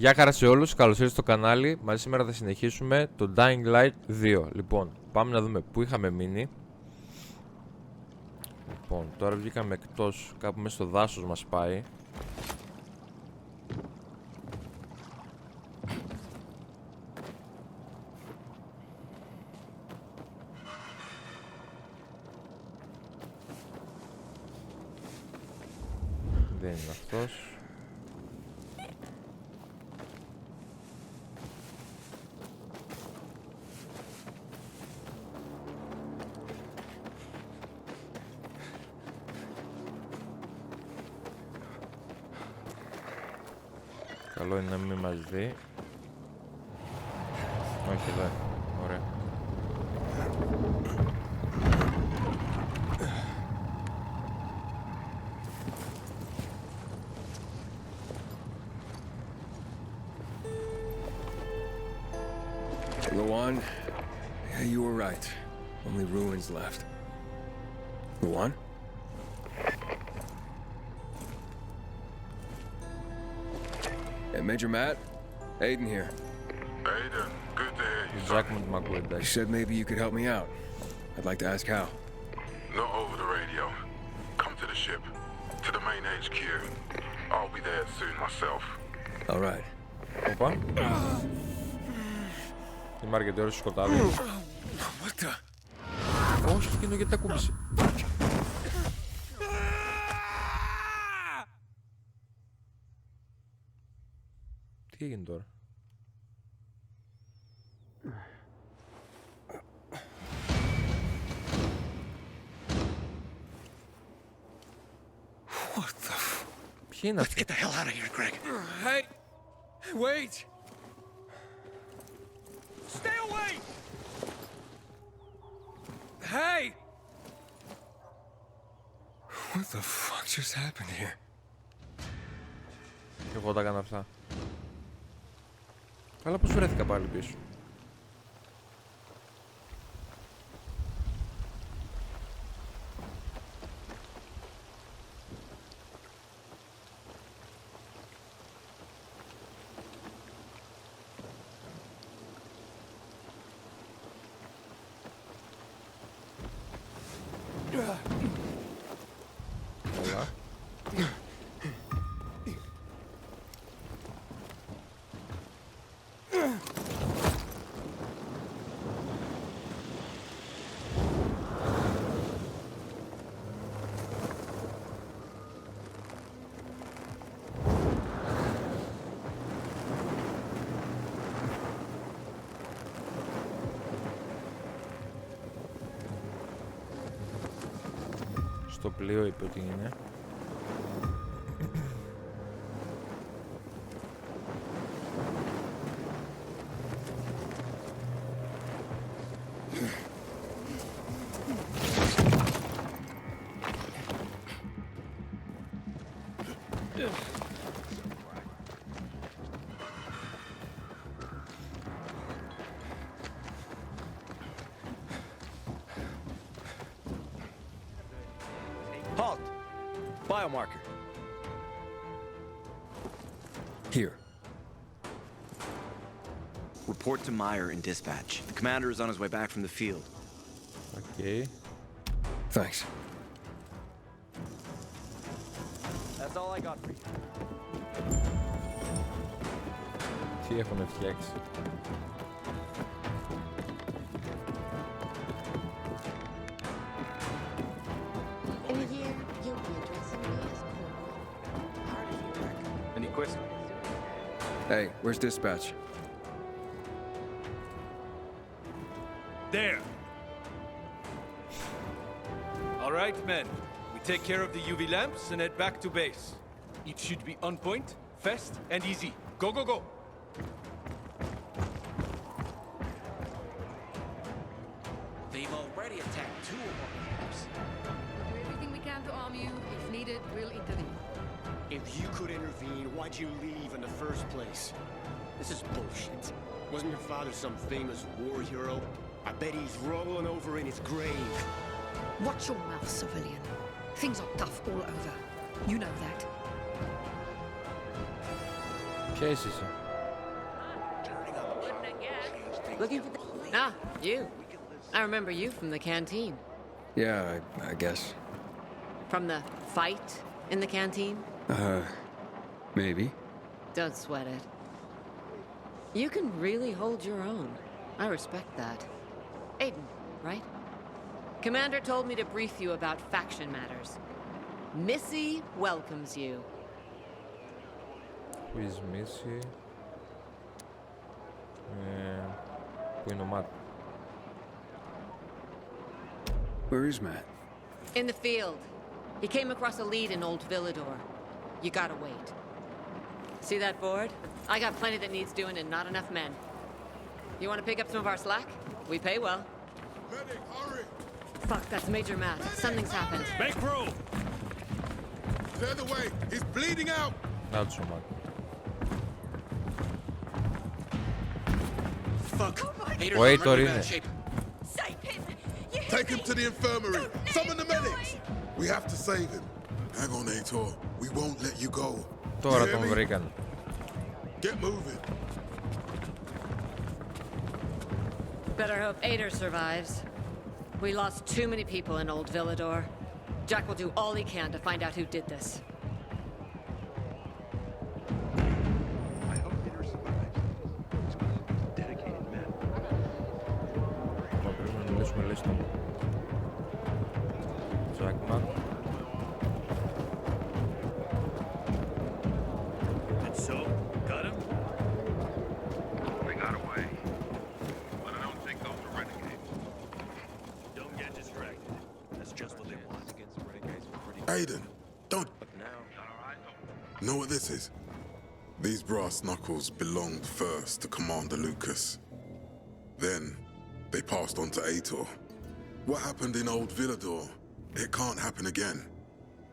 Γεια χαρά σε όλους, καλώς ήρθατε στο κανάλι. Μαζί σήμερα θα συνεχίσουμε το Dying Light 2. Λοιπόν, πάμε να δούμε πού είχαμε μείνει. Λοιπόν, τώρα βγήκαμε εκτός, κάπου μέσα στο δάσος μας πάει. Δεν είναι αυτός. Καλό είναι να μην μας δει. Όχι εδώ. Ωραία. Luan, yeah, you were right. Only ruins left. Luan? Hey, Major Matt? Aiden here. Aiden, good to hear you. Exactly. You said maybe you could help me out. I'd like to ask how. Not over the radio. Come to the ship. To the main HQ. I'll be there soon myself. All right. Οπα. Είμαι αρκετή ώρα στο σκοτάδι. What the? Όχι, εκείνο γιατί τα κούμπησε. Τι έγινε τώρα? What the f... Ποιοι είναι Let's αυτοί? get the hell out of here, Greg. Hey! Wait! Stay away! Hey! What the fuck just happened here? Εγώ τα έκανα αυτά. Αλλά πώς βρέθηκα πάλι πίσω? Καλά. Στο πλοίο είπε ότι είναι. Halt! Biomarker. Here. Report to Meyer in dispatch. The commander is on his way back from the field. Okay. Thanks. That's all I got for you. Τι έχουν φτιάξει? In a year, you'll be addressing me as Corporal. How did you work? Any questions? Hey, where's dispatch? There. All right, men. We take care of the UV lamps and head back to base. It should be on point, fast, and easy. Go, go, go. They've already attacked two of our camps. We'll do everything we can to arm you. If needed, we'll intervene. If you could intervene, why'd you leave in the first place? This is bullshit. Wasn't your father some famous war hero? I bet he's rolling over in his grave. Watch your mouth, civilian. Things are tough all over. You know that. Ποια είσαι εσύ? Looking for the... Ah, you. I remember you from the canteen. Yeah, I guess. From the fight in the canteen? Maybe. Don't sweat it. You can really hold your own. I respect that. Aiden, right? Commander told me to brief you about faction matters. Missy welcomes you. Who is Missy? Πού είναι ο Matt? Where is Matt? In the field. He came across a lead in Old Villador. You gotta wait. See that board? I got plenty that needs doing and not enough men. You wanna pick up some of our slack? We pay well. Medic, hurry! Fuck, that's Major Matt. Something's happened. Make room! Clear the way! He's bleeding out! Not so much. Fuck. Haters Wait, are in really Torine. bad shape. Save him! You hear Take him me? to the infirmary! Don't Summon the let him medics! die. We have to save him. Hang on, Aitor. We won't let you go. Τώρα You hear τον me? βρήκαν. Get moving. Better hope Ader survives. We lost too many people in Old Villador. Jack will do all he can to find out who did this. I hope Peter survives. He's one of the most dedicated men. Πρέπει να μιλήσουμε λίγο στον Jackman. And so, got him? They got away. But I don't think those are renegades. Don't get distracted. That's just what they want. Aiden, don't... Know what this is? These brass knuckles belonged first to Commander Lucas. Then, they passed on to Aitor. What happened in Old Villador, it can't happen again.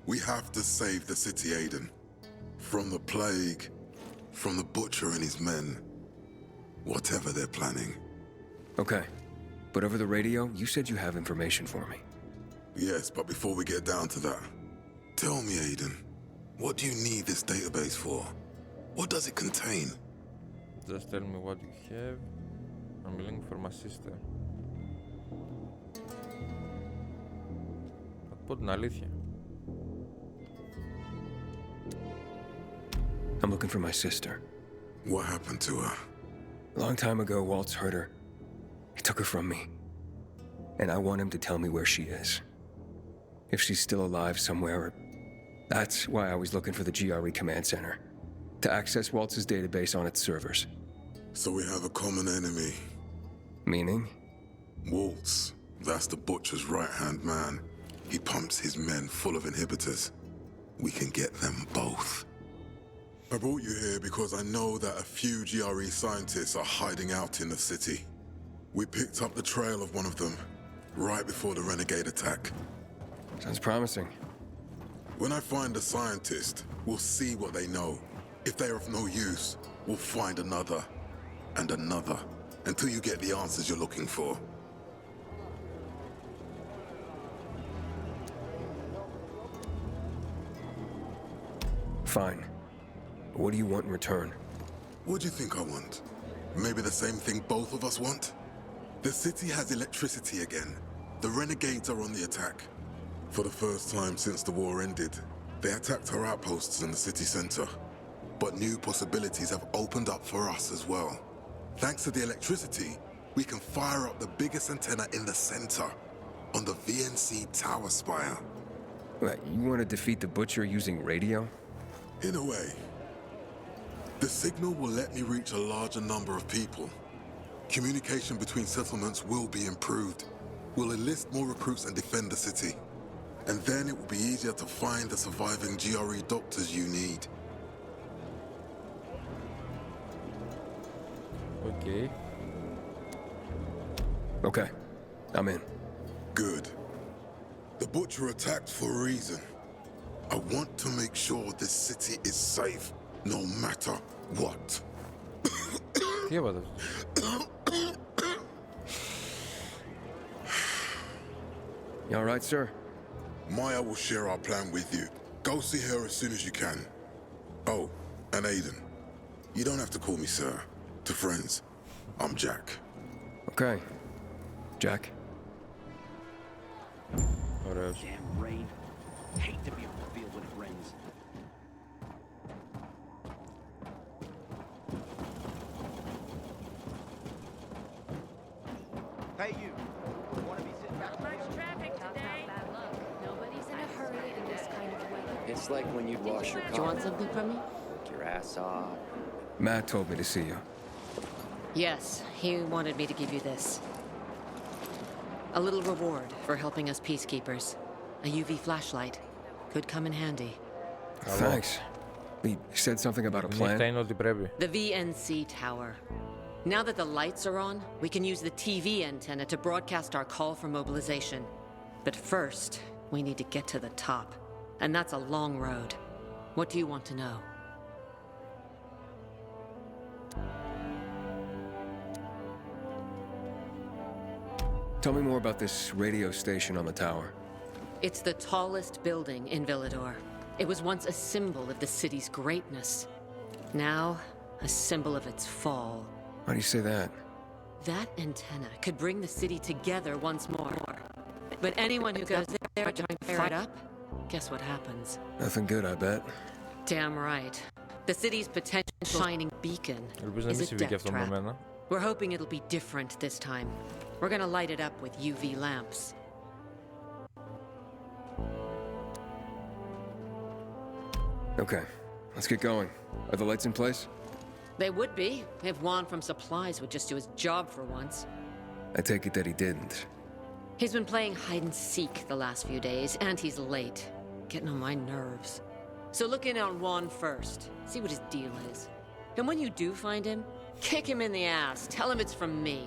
We have to save the city, Aiden. From the plague, from the butcher and his men. Whatever they're planning. Okay. But over the radio, you said you have information for me. Yes, but before we get down to that, tell me, Aiden, what do you need this database for? What does it contain? Just tell me what you have. I'm looking for my sister. Θα πω την αλήθεια. I'm looking for my sister. What happened to her? A long time ago, Waltz hurt her. He took her from me. And I want him to tell me where she is. If she's still alive somewhere. That's why I was looking for the GRE command center. To access Waltz's database on its servers. So we have a common enemy. Meaning? Waltz. That's the butcher's right-hand man. He pumps his men full of inhibitors. We can get them both. I brought you here because I know that a few GRE scientists are hiding out in the city. We picked up the trail of one of them right before the renegade attack. Sounds promising. When I find a scientist, we'll see what they know. If they're of no use, we'll find another and another until you get the answers you're looking for. Fine. What do you want in return? What do you think I want? Maybe the same thing both of us want? The city has electricity again. The renegades are on the attack. For the first time since the war ended, they attacked our outposts in the city center. But new possibilities have opened up for us as well. Thanks to the electricity, we can fire up the biggest antenna in the center, on the VNC tower spire. What, you want to defeat the butcher using radio? In a way. The signal will let me reach a larger number of people. Communication between settlements will be improved. We'll enlist more recruits and defend the city. And then it will be easier to find the surviving GRE doctors you need. Okay. Okay. I'm in. Good. The Butcher attacked for a reason. I want to make sure this city is safe, no matter what. Τι έπατε? You all right, sir? Maya will share our plan with you. Go see her as soon as you can. Oh, and Aiden. You don't have to call me sir. To friends, I'm Jack. Okay. Jack? Ωραίος. Damn rain. Hate to be on the field when it rains. Hey, you. Want to be sitting back? Much traffic today. Bad luck. Nobody's in a hurry in this kind of weather. It's like when you'd wash your Do you want something from me? your ass off. Matt told me to see you. Yes, he wanted me to give you this. A little reward for helping us peacekeepers. A UV flashlight. Could come in handy. Thanks. He said something about a Νύχτα plan. είναι ό,τι πρέπει. The VNC tower. Now that the lights are on, we can use the TV antenna to broadcast our call for mobilization. But first, we need to get to the top. And that's a long road. What do you want to know? Tell me more about this radio station on the tower. It's the tallest building in Villador. It was once a symbol of the city's greatness. Now, a symbol of its fall. How do you say that? That antenna could bring the city together once more. But anyone who goes there to fire it up, guess what happens? Nothing good, I bet. Damn right. The city's potential shining beacon Ελπίζω να is μην a συμβεί και death αυτό με trap. μένα. We're hoping it'll be different this time. We're gonna light it up with UV lamps. Okay, let's get going. Are the lights in place? They would be, if Juan from Supplies would just do his job for once. I take it that he didn't. He's been playing hide and seek the last few days, and he's late. Getting on my nerves. So look in on Juan first. See what his deal is. And when you do find him, kick him in the ass. Tell him it's from me.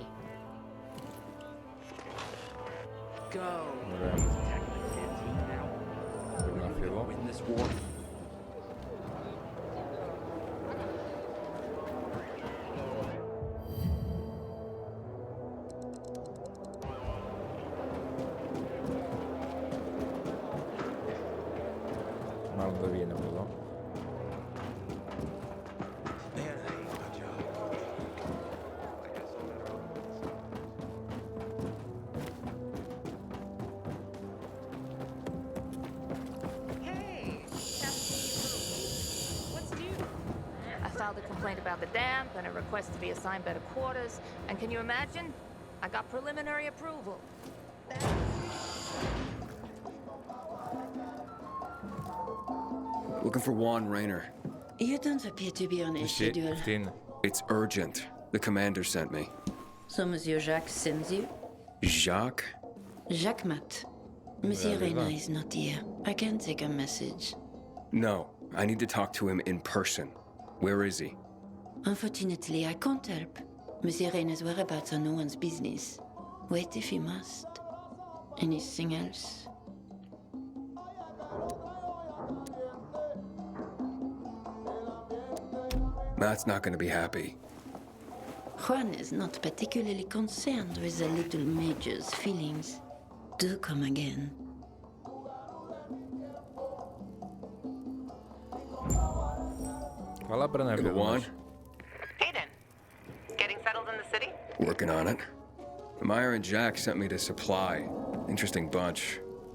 Go. Ωραία. Πρέπει να φύγω. Win this war. Μάλλον δεν βγαίνει από εδώ. I filed a complaint about the damp and a request to be assigned better quarters. And can you imagine? I got preliminary approval. Looking for Juan Rayner. You don't appear to be on a Εσύ, schedule. αυτή είναι. It's urgent. The commander sent me. So Monsieur Jacques sends you? Jacques? Jacques Mat. Monsieur Reyna is not here. I can take a message. No, I need to talk to him in person. Where is he? Unfortunately, I can't help. Monsieur Reyna's whereabouts are no one's business. Wait if you must. Anything else? Matt's not gonna be happy. Juan is not particularly concerned with the little major's feelings. Do come again. Καλά περνάει Hey, Juan? Aiden, getting settled in the city? Working on it. Meyer and Jack sent me to Supply. Interesting bunch.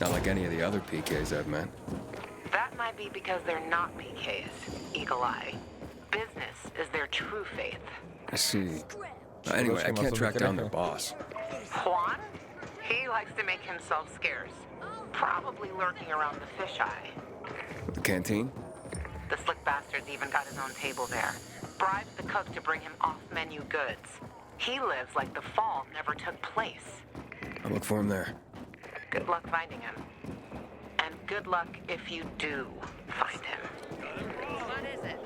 Not like any of the other PKs I've met. That might be because they're not PKs, Eagle Eye. Business is their true faith. I see. Anyway, I can't track down their boss. Juan? He likes to make himself scarce. Probably lurking around the fisheye. The canteen? The slick bastard's even got his own table there. Bribes the cook to bring him off-menu goods. He lives like the fall never took place. I'll look for him there. Good luck finding him. And good luck if you do find him. What is it?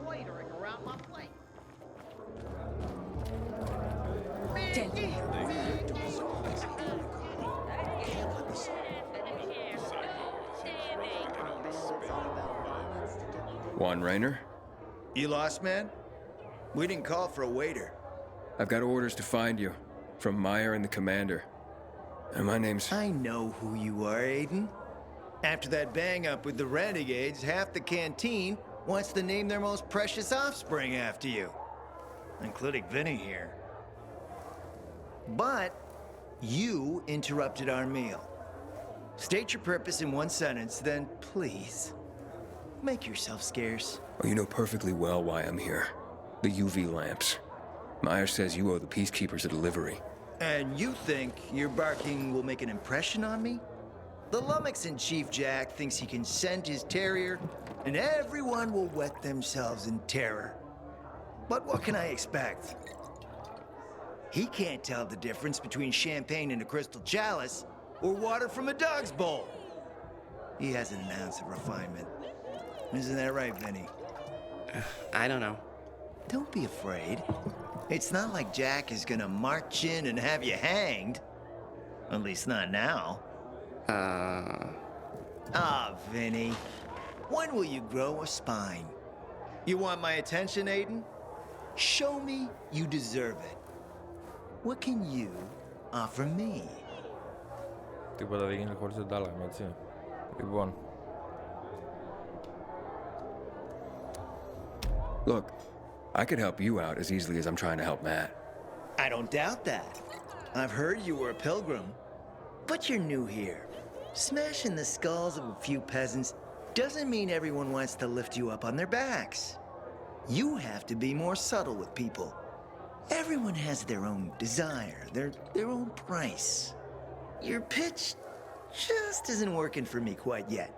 Loitering around my plane. Juan Rayner? You lost, man? We didn't call for a waiter. I've got orders to find you. From Meyer and the commander. And my name's... I know who you are, Aiden. After that bang-up with the Renegades, half the canteen wants to name their most precious offspring after you. Including Vinny here. But you interrupted our meal. State your purpose in one sentence, then please, make yourself scarce. Oh, you know perfectly well why I'm here. The UV lamps. Meyer says you owe the Peacekeepers a delivery. And you think your barking will make an impression on me? The lummox-in-chief Jack thinks he can send his terrier, and everyone will wet themselves in terror. But what can I expect? He can't tell the difference between champagne in a crystal chalice or water from a dog's bowl. He hasn't an ounce of refinement. Isn't that right, Vinny? I don't know. Don't be afraid. It's not like Jack is gonna march in and have you hanged. At least not now. Vinny. When will you grow a spine? You want my attention, Aiden? Show me you deserve it. What can you offer me? Τίποτα δεν γίνεται χωρίς αντάλλαγμα, έτσι. Λοιπόν. Look, I could help you out as easily as I'm trying to help Matt. I don't doubt that. I've heard you were a pilgrim, but you're new here. Smashing the skulls of a few peasants doesn't mean everyone wants to lift you up on their backs. You have to be more subtle with people. Everyone has their own desire, their own price. Your pitch just isn't working for me quite yet.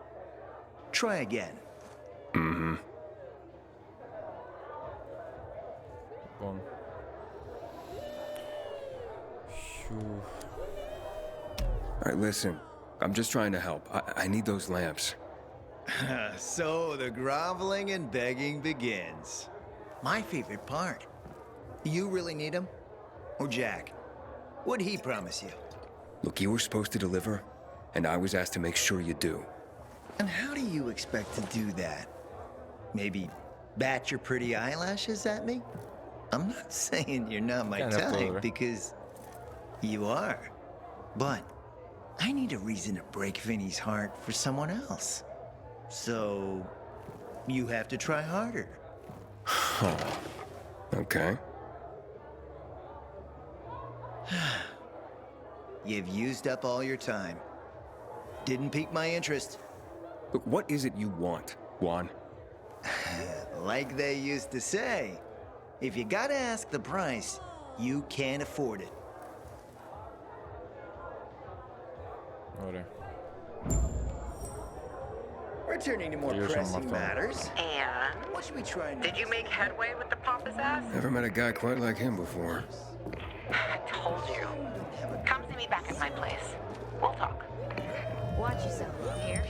Try again. Mm-hmm. Λοιπόν. All right, listen. I'm just trying to help. I need those lamps. So the groveling and begging begins. My favorite part. You really need him? Or Jack? What'd he promise you? Look, you were supposed to deliver, and I was asked to make sure you do. And how do you expect to do that? Maybe bat your pretty eyelashes at me? I'm not saying you're not my type, because you are. But I need a reason to break Vinny's heart for someone else. So you have to try harder. Okay. You've used up all your time. Didn't pique my interest. Look, what is it you want, Juan? Like they used to say, if you gotta ask the price, you can't afford it. Ωραία. Returning to more pressing matters. And what should we try next? Did you make headway with the pompous ass? Never met a guy quite like him before. I told you. Come see me back at my place. We'll talk. Watch yourself up here.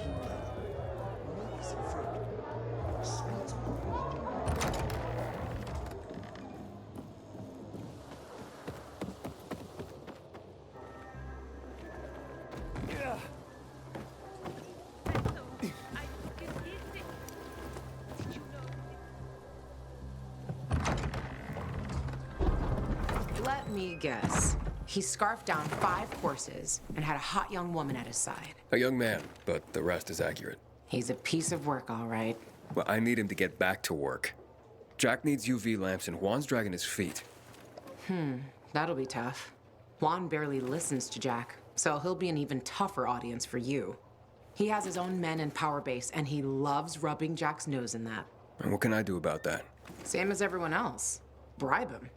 Let me guess. He scarfed down 5 horses and had a hot young woman at his side. A young man, but the rest is accurate. He's a piece of work, all right. Well, I need him to get back to work. Jack needs UV lamps and Juan's dragging his feet. That'll be tough. Juan barely listens to Jack, so he'll be an even tougher audience for you. He has his own men and power base, and he loves rubbing Jack's nose in that. And what can I do about that? Same as everyone else. Bribe him.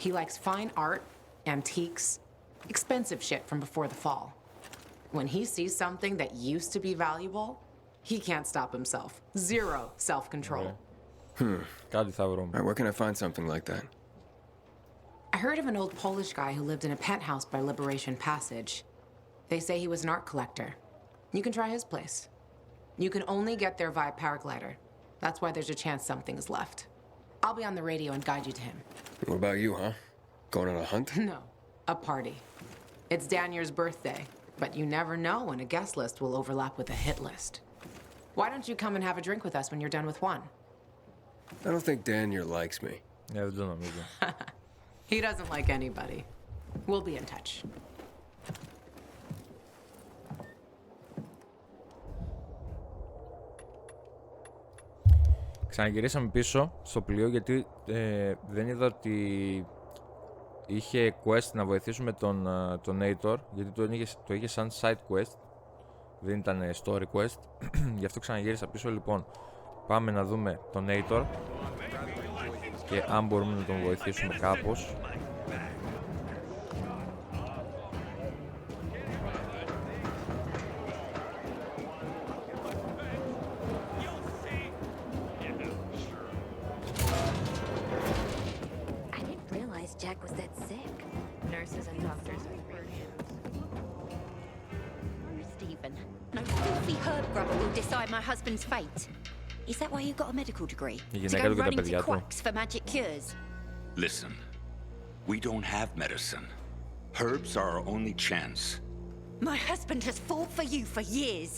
He likes fine art, antiques, expensive shit from before the fall. When he sees something that used to be valuable, he can't stop himself. Zero self-control. Κάτι θα βρούμε. All right, where can I find something like that? I heard of an old Polish guy who lived in a penthouse by Liberation Passage. They say he was an art collector. You can try his place. You can only get there via paraglider. That's why there's a chance something's left. I'll be on the radio and guide you to him. What about you, huh? Going on a hunt? No, a party. It's Danier's birthday, but you never know when a guest list will overlap with a hit list. Why don't you come and have a drink with us when you're done with one? I don't think Danier likes me. Yeah, δεν νομίζω. He doesn't like anybody. We'll be in touch. Ξαναγυρίσαμε πίσω στο πλοίο γιατί δεν είδα ότι είχε quest να βοηθήσουμε τον Nator, γιατί το είχε σαν side quest, δεν ήταν story quest. Γι' αυτό ξαναγύρισα πίσω. Λοιπόν, πάμε να δούμε τον Nator και αν μπορούμε να τον βοηθήσουμε κάπως. Jack was that sick. Nurses and doctors Stephen, no filthy herb grubber will decide my husband's fate. Is that why you got a medical degree? To go running to quacks for magic cures? Listen, we don't have medicine. Herbs are our only chance. My husband has fought for you for years.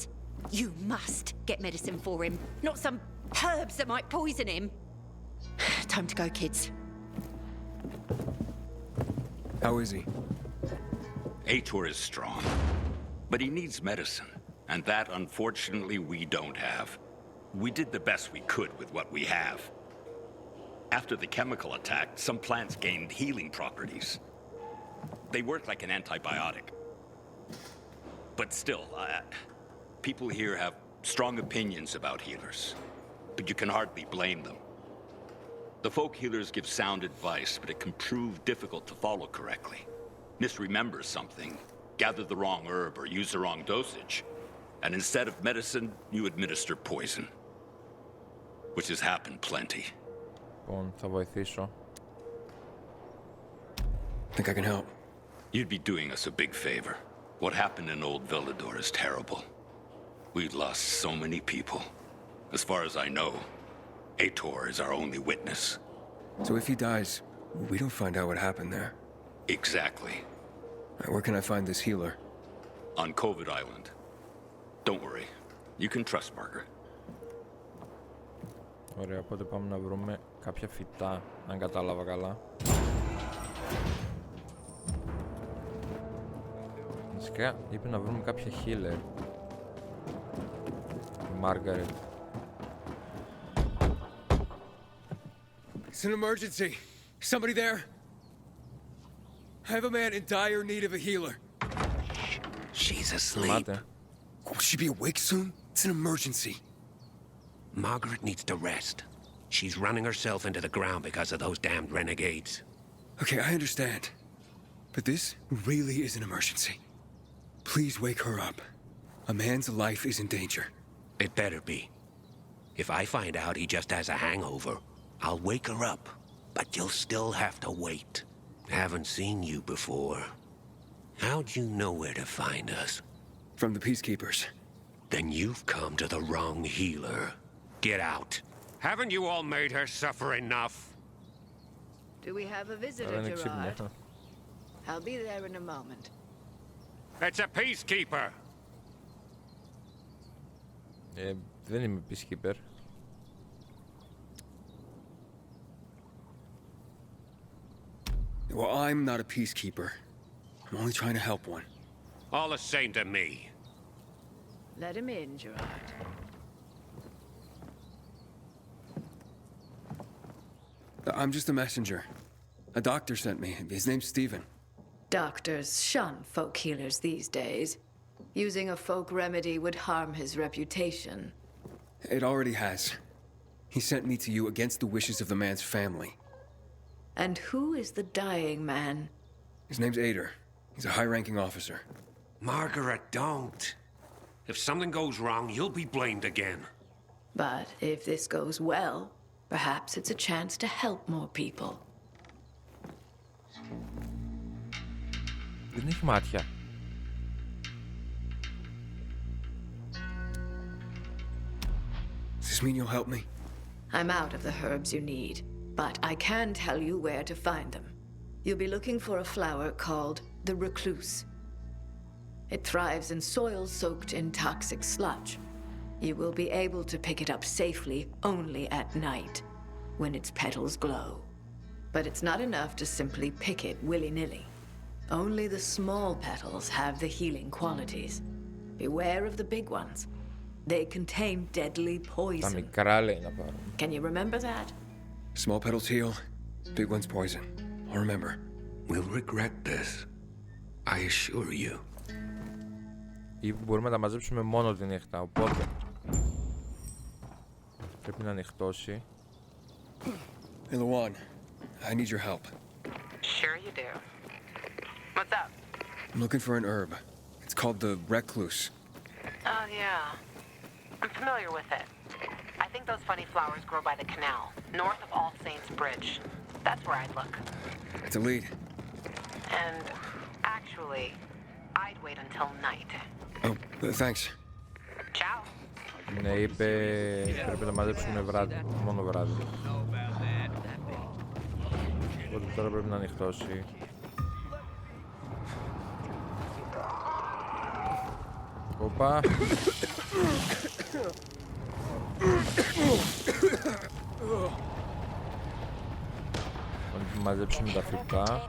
You must get medicine for him, not some herbs that might poison him. Time to go, kids. How is he? Ator is strong, but he needs medicine, and that, unfortunately, we don't have. We did the best we could with what we have. After the chemical attack, some plants gained healing properties. They work like an antibiotic. But still, people here have strong opinions about healers, but you can hardly blame them. The folk healers give sound advice, but it can prove difficult to follow correctly. Misremember something, gather the wrong herb, or use the wrong dosage, and instead of medicine, you administer poison. Which has happened plenty. Θα βοηθήσω. Think I can help? You'd be doing us a big favor. What happened in Old Villador is terrible. We've lost so many people. As far as I know, Ator is our only witness. So if he dies, we don't find out what happened there. Exactly. Where can I find this healer? On COVID Island. Don't worry. You can trust Margaret. Ωραία, οπότε πάμε να βρούμε κάποια φυτά, αν κατάλαβα καλά. Φυσικά είπε να βρούμε κάποια healer. Margaret. It's an emergency. Somebody there? I have a man in dire need of a healer. She's asleep. Will she be awake soon? It's an emergency. Margaret needs to rest. She's running herself into the ground because of those damned renegades. Okay, I understand. But this really is an emergency. Please wake her up. A man's life is in danger. It better be. If I find out he just has a hangover, I'll wake her up. But you'll still have to wait. Haven't seen you before. How'd you know where to find us? From the Peacekeepers. Then you've come to the wrong healer. Get out. Haven't you all made her suffer enough? Do we have a visitor, Gerard? I'll be there in a moment. It's a peacekeeper. Δεν είμαι peacekeeper. Well, I'm not a peacekeeper. I'm only trying to help one. All the same to me. Let him in, Gerard. I'm just a messenger. A doctor sent me. His name's Stephen. Doctors shun folk healers these days. Using a folk remedy would harm his reputation. It already has. He sent me to you against the wishes of the man's family. And who is the dying man? His name's Ader. He's a high-ranking officer. Margaret, don't. If something goes wrong, you'll be blamed again. But if this goes well, perhaps it's a chance to help more people. Δεν έχει μάτια. Does this mean you'll help me? I'm out of the herbs you need, but I can tell you where to find them. You'll be looking for a flower called the recluse. It thrives in soil soaked in toxic sludge. You will be able to pick it up safely only at night, when its petals glow. But it's not enough to simply pick it willy-nilly. Only the small petals have the healing qualities. Beware of the big ones. They contain deadly poison. Τα μικρά λέει να πάρω. Can you remember that? Small petals heal, big ones poison. I'll remember. will regret this. I assure you. Ή μπορούμε να τα μαζέψουμε μόνο τη νύχτα, οπότε πρέπει να ανοιχτώσει. Hey, Luan, I need your help. Sure you do. What's up? I'm looking for an herb. It's called the recluse. Oh, yeah. I'm familiar with it. I think those funny flowers grow by the canal, north of All Saints Bridge. That's where I'd look. It's a lead. And actually, I'd wait until night. Oh, thanks. Ciao. Ναι, είπε πρέπει να μαζέψουμε βράδυ, μόνο βράδυ. Οπότε τώρα πρέπει να ανοιχτώσει. Οπα. Να μαζέψουμε τα φυτά.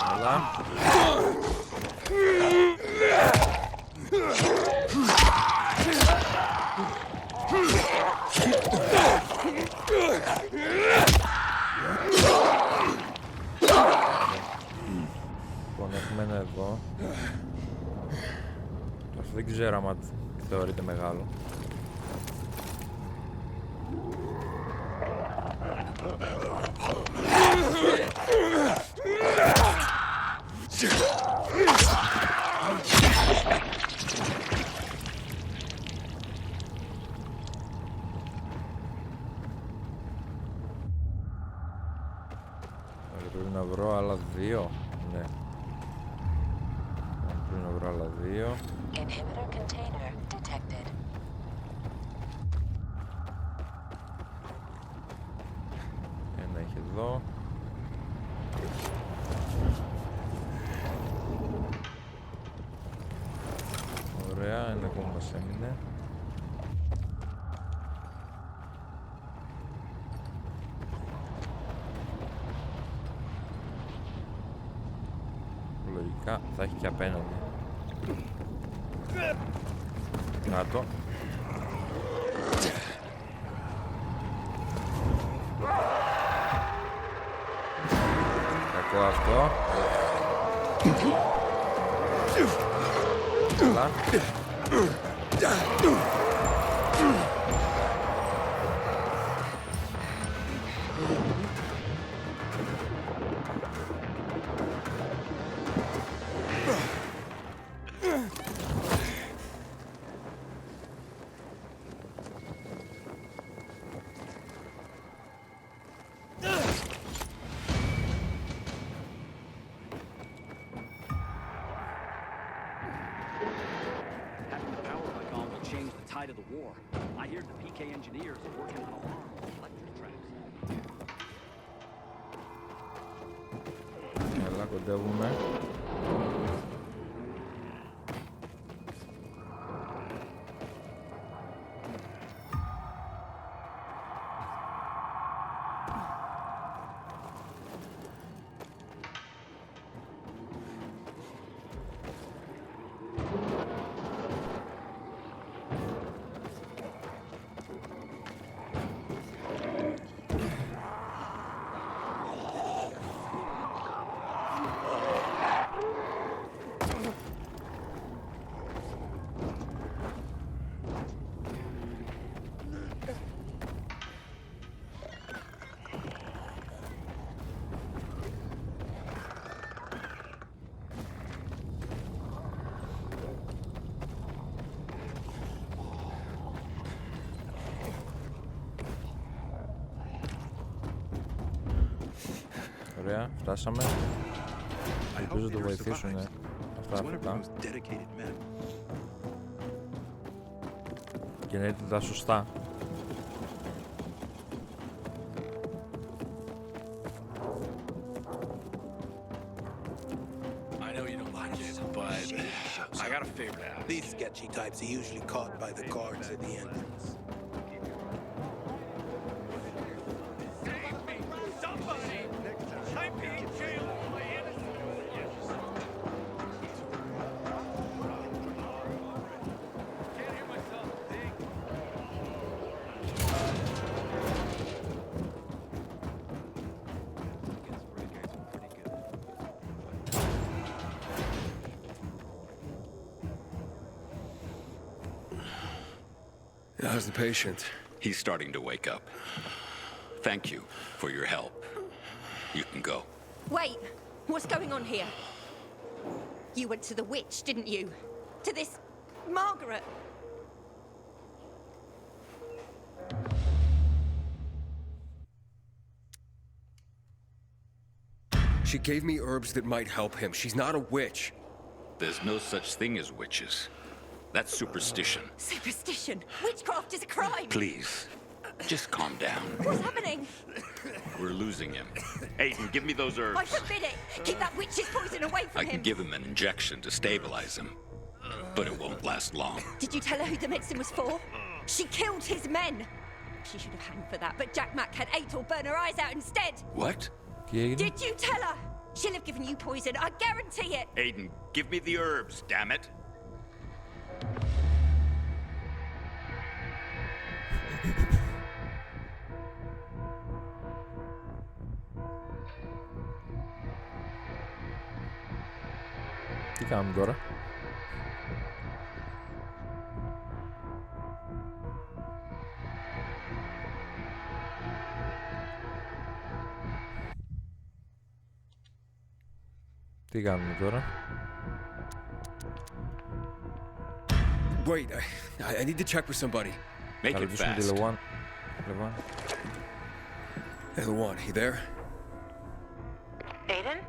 Καλά. Λοιπόν, έχουμε ένα εδώ. Αυτό δεν ξέρω άμα θεωρείται μεγάλο. Πρέπει να βρω άλλα δύο. Ναι. Πρέπει να βρω άλλα δύο. Inhibitor container detected. Ένα έχει εδώ. Ωραία, ένα ακόμα μας έμεινε. Λογικά θα έχει και απέναντι. Να το. Κακό αυτό. Καλά. Καλά, κοντεύουμε. Ωραία, φτάσαμε. Ελπίζω να το βοηθήσουν αυτά τα φυτά. Και να είναι τα σωστά. These sketchy types are usually caught by the guards at the entrance. How's the patient? He's starting to wake up. Thank you for your help. You can go. Wait, what's going on here? You went to the witch, didn't you? To this Margaret. She gave me herbs that might help him. She's not a witch. There's no such thing as witches. That's superstition. Superstition? Witchcraft is a crime! Please, just calm down. What's happening? We're losing him. Aiden, give me those herbs. I forbid it! Keep that witch's poison away from I him! can give him an injection to stabilize him, but it won't last long. Did you tell her who the medicine was for? She killed his men! She should have hanged for that, but Jack Mack had Aitor burn her eyes out instead! What? Did you tell her? She'll have given you poison, I guarantee it! Aiden, give me the herbs, damn it! Τι κάνουμε τώρα? Τι κάνουμε τώρα? Wait, I need to check with somebody. Make it fast. Hey, Lawan, you there? Aiden?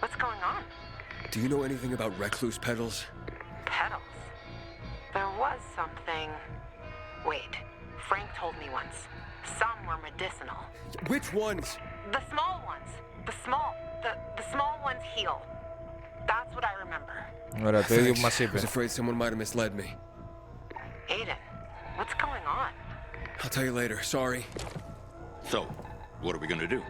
What's going on? Do you know anything about recluse petals? Petals? There was something... Wait, Frank told me once. Some were medicinal. Which ones? The small ones. The small ones heal. That's what I remember. Ωραία, το ίδιο που μας είπε. I was afraid someone might have misled me. Aiden, what's going on? I'll tell you later. Sorry. So, what are we gonna do?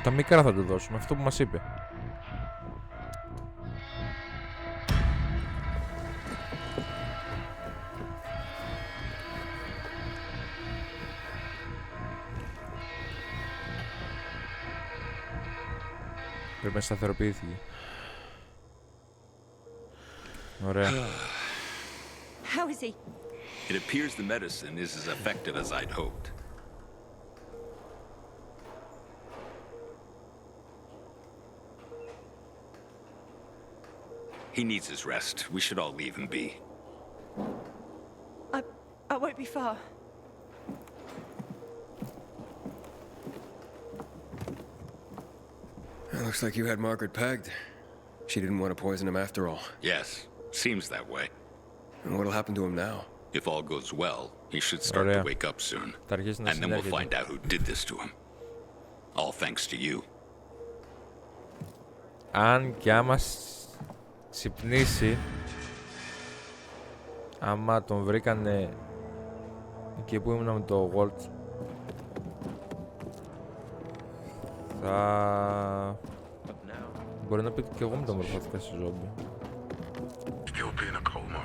Τα μικρά θα του δώσουμε, αυτό που μας είπε. Πρέπει να σταθεροποιήθηκε. Ωραία. How is he? It appears the medicine is as effective as I'd hoped. He needs his rest. We should all leave him be. I won't be far. It looks like you had Margaret pegged. She didn't want to poison him after all. Yes, seems that way. And what'll happen to him now? If all goes well, he should start to wake up soon. And then we'll find out who did this to him. All thanks to you. Αν και άμα ξυπνήσει, άμα τον βρήκανε εκεί που ήμουν με το Walt, θα... Μπορεί να πει και εγώ με τον μορφώθηκα σε ζόμπι. Still be in a coma,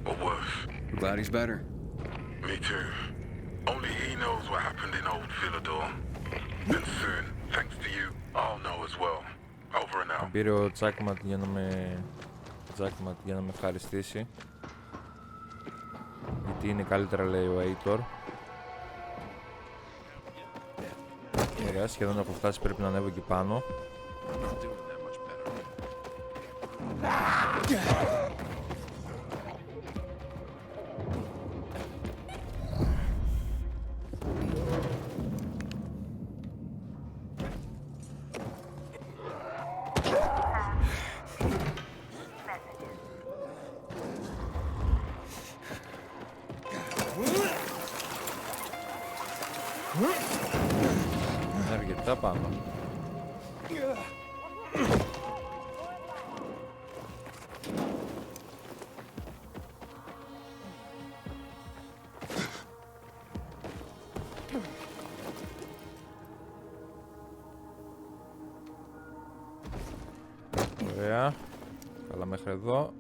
or worse. I'm glad he's better. Me too. Only he knows what happened in old Villador. And soon, thanks to you, I'll know as well. Over and out. Πήρε ο Τσάκματ για να με ευχαριστήσει. Γιατί είναι καλύτερα, λέει ο Aitor. Ωραία, σχεδόν έχω φτάσει, πρέπει να ανέβω εκεί πάνω. Αρκετά πάνω. Ωραία. Καλά μέχρι εδώ.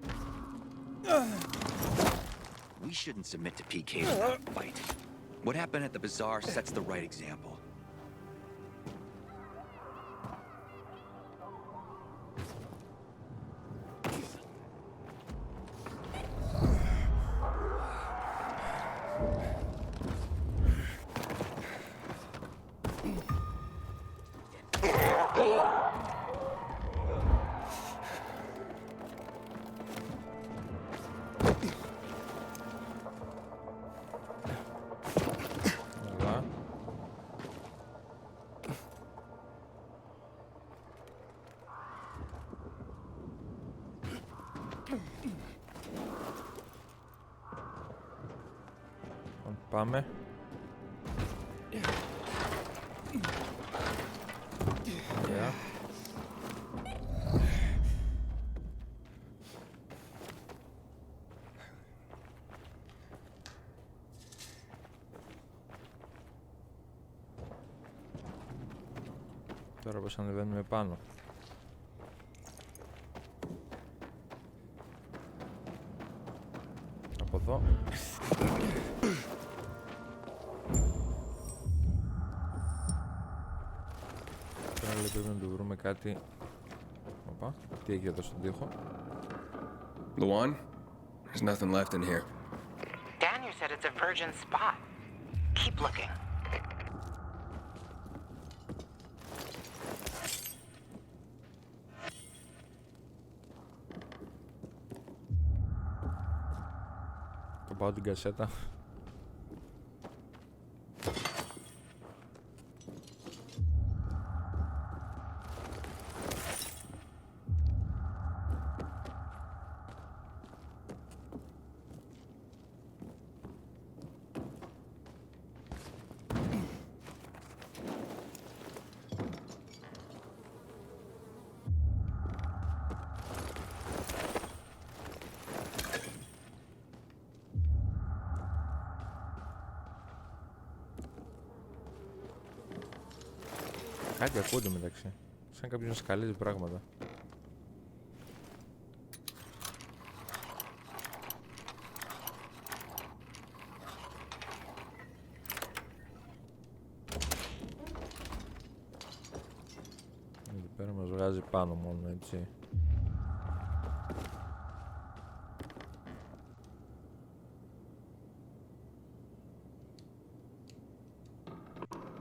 We shouldn't submit to PK without a fight. What happened at the bazaar sets the right example. Πάμε. Ωραία. Τώρα πώς ανεβαίνουμε πάνω. Από εδώ. Τώρα πρέπει να του βρούμε κάτι. Οπα, τι έχει εδώ στον τοίχο. Luan, there's nothing left in here. Daniel said it's a virgin spot. Keep looking. Θα πάω την κασέτα. Κάτι ακούγονται μεταξύ. Σαν κάποιος να σκαλίζει πράγματα. Εδώ πέρα μας βγάζει πάνω μόνο, έτσι.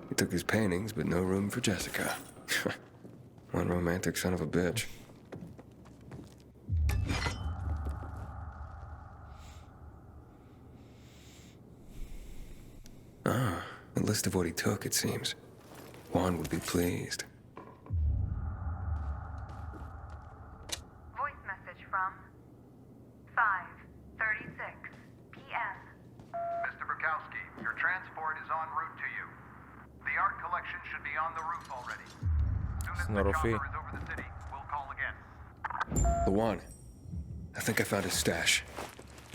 He took his paintings, but no room for Jessica. One romantic son of a bitch. Ah, a list of what he took, it seems. Juan would be pleased. Voice message from 5:36 p.m. Mr. Bukowski, your transport is en route to you. The art collection should be on the roof already. Soon as the chopper is over the city, we'll call again. Luan, I think I found his stash.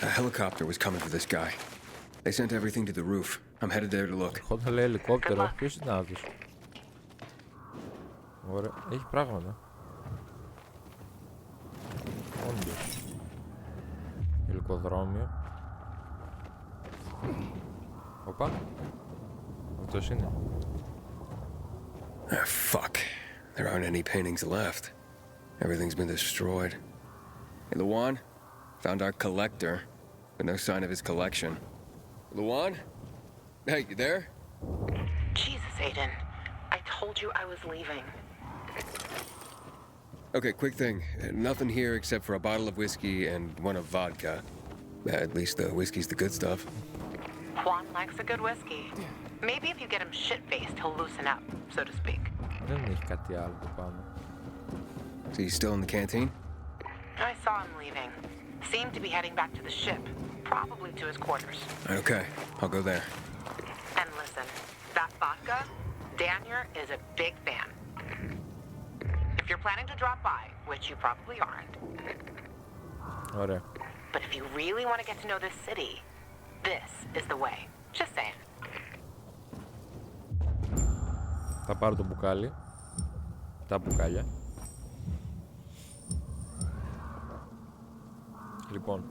A helicopter was coming for this guy. They sent everything to the roof. I'm headed there to look. Χότα λέει ελικόπτερο. Ποιος είναι άδειος. Ωραία. Έχει πράγματα. Όντως. Ελικοδρόμιο. Οπα. Αυτός είναι. Ah, fuck. There aren't any paintings left. Everything's been destroyed. Hey, Luan, found our collector, but no sign of his collection. Luan? Hey, you there? Jesus, Aiden. I told you I was leaving. Okay, quick thing. Nothing here except for a bottle of whiskey and one of vodka. At least the whiskey's the good stuff. Juan likes a good whiskey. Maybe if you get him shit-faced, he'll loosen up, so to speak. Δεν έχει κάτι άλλο το πάνω. So you still in the canteen? I saw him leaving. Seemed to be heading back to the ship, probably to his quarters. Okay, I'll go there. And listen, that vodka, Daniel is a big fan. If you're planning to drop by, which you probably aren't. Ωραία. But if you really want to get to know this city, this is the way. Just saying. Θα πάρω το μπουκάλι. Τα μπουκάλια. Λοιπόν.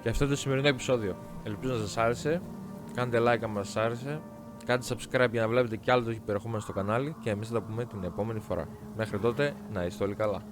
Και αυτό είναι το σημερινό επεισόδιο. Ελπίζω να σας άρεσε. Κάντε like αν σας άρεσε. Κάντε subscribe για να βλέπετε κι άλλο το περιεχόμενο στο κανάλι. Και εμείς θα τα πούμε την επόμενη φορά. Μέχρι τότε να είστε όλοι καλά.